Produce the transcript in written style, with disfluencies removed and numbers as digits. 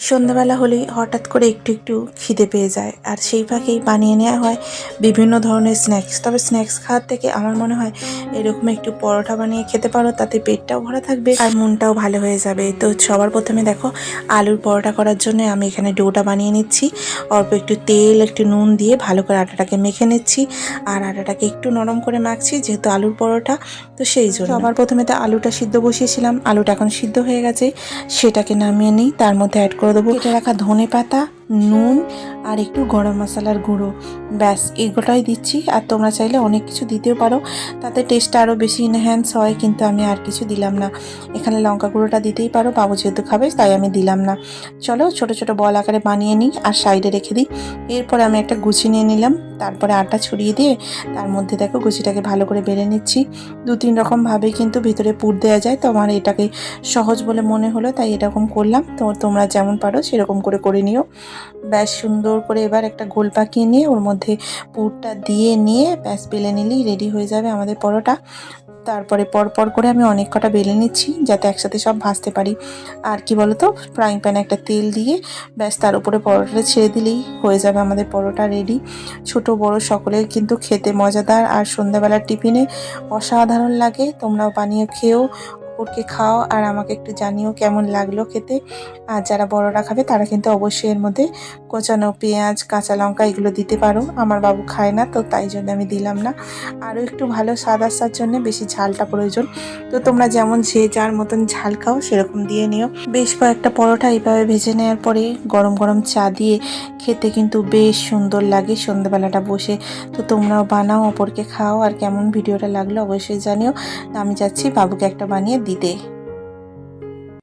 সন্ধ্যাবেলা হলেই হঠাৎ করে একটু একটু খিদে পেয়ে যায়, আর সেই ফাঁকেই বানিয়ে নেওয়া হয় বিভিন্ন ধরনের স্ন্যাক্স। তবে স্ন্যাক্স খাওয়ার থেকে আমার মনে হয় এরকম একটু পরোটা বানিয়ে খেতে পারো, তাতে পেটটাও ভরা থাকবে আর মনটাও ভালো হয়ে যাবে। তো সবার প্রথমে দেখো, আলুর পরোটা করার জন্য আমি এখানে ডোটা বানিয়ে নিচ্ছি। অল্প একটু তেল, একটু নুন দিয়ে ভালো করে আটাটাকে মেখে নিচ্ছি, আর আটাটাকে একটু নরম করে মাখছি যেহেতু আলুর পরোটা, তো সেই জন্য সবার প্রথমে তো আলুটা সিদ্ধ বসিয়েছিলাম। আলুটা এখন সিদ্ধ হয়ে গেছে, সেটাকে নামিয়ে নিই। তার মধ্যে অ্যাড করে দেবো কেটে রাখা ধনে পাতা, নুন আর একটু গরম মশলার গুঁড়ো। ব্যাস এগুলোই দিচ্ছি। আর তোমরা চাইলে অনেক কিছু দিতেও পারো, তাতে টেস্টটা আরও বেশি ইনহ্যান্স হয়, কিন্তু আমি আর কিছু দিলাম না। এখানে লঙ্কা গুঁড়োটা দিতেই পারো, বাবু যেহেতু খাবে তাই আমি দিলাম না। চলো ছোট ছোট বল আকারে বানিয়ে নিই আর সাইডে রেখে দিই। এরপরে আমি একটা গুছি নিয়ে নিলাম, তারপরে আটা ছড়িয়ে দিয়ে তার মধ্যে দেখো গুছিটাকে ভালো করে বেলে নিচ্ছি। 2-3 রকমভাবে কিন্তু ভিতরে পুর দেওয়া যায়, তো আমার এটাকে সহজ বলে মনে হলো তাই এরকম করলাম। তো তোমরা যেমন পারো সেরকম করে নিও। ব্যাস সুন্দর করে এবার একটা গোল পাকিয়ে নিয়ে ওর মধ্যে পুরটা দিয়ে নিয়ে ব্যাস বেলে নিলেই রেডি হয়ে যাবে আমাদের পরোটা। তারপরে পরপর করে আমি অনেক কটা বেলে নিচ্ছি যাতে একসাথে সব ভাজতে পারি। আর কি বলতো, ফ্রাইং প্যানে একটা তেল দিয়ে ব্যাস তার উপরে পরোটাটা ছেড়ে দিলেই হয়ে যাবে আমাদের পরোটা রেডি। ছোট বড় সকলের কিন্তু খেতে মজাদার, আর সন্ধ্যাবেলার টিফিনে অসাধারণ লাগে। তোমরাও বানিয়ে খেও, অপরকে খাও, আর আমাকে একটু জানিও কেমন লাগলো খেতে। আর যারা বড়রা খাবে তারা কিন্তু অবশ্যই এর মধ্যে কোচানো পেঁয়াজ, কাঁচা লঙ্কা এগুলো দিতে পারো। আমার বাবু খায় না, তো তাই জন্য আমি দিলাম না। আরও একটু ভালো স্বাদ আসার জন্য বেশি ঝালটা প্রয়োজন। তো তোমরা যেমন যে যার মতন ঝাল খাও সেরকম দিয়ে নিও। বেশ কয়েকটা পরোটা এইভাবে ভেজে নেওয়ার পরে গরম গরম চা দিয়ে খেতে কিন্তু বেশ সুন্দর লাগে সন্ধ্যাবেলাটা বসে। তো তোমরাও বানাও, অপরকে খাও, আর কেমন ভিডিওটা লাগলো অবশ্যই জানিও। আমি যাচ্ছি বাবুকে একটা বানিয়ে দিতে।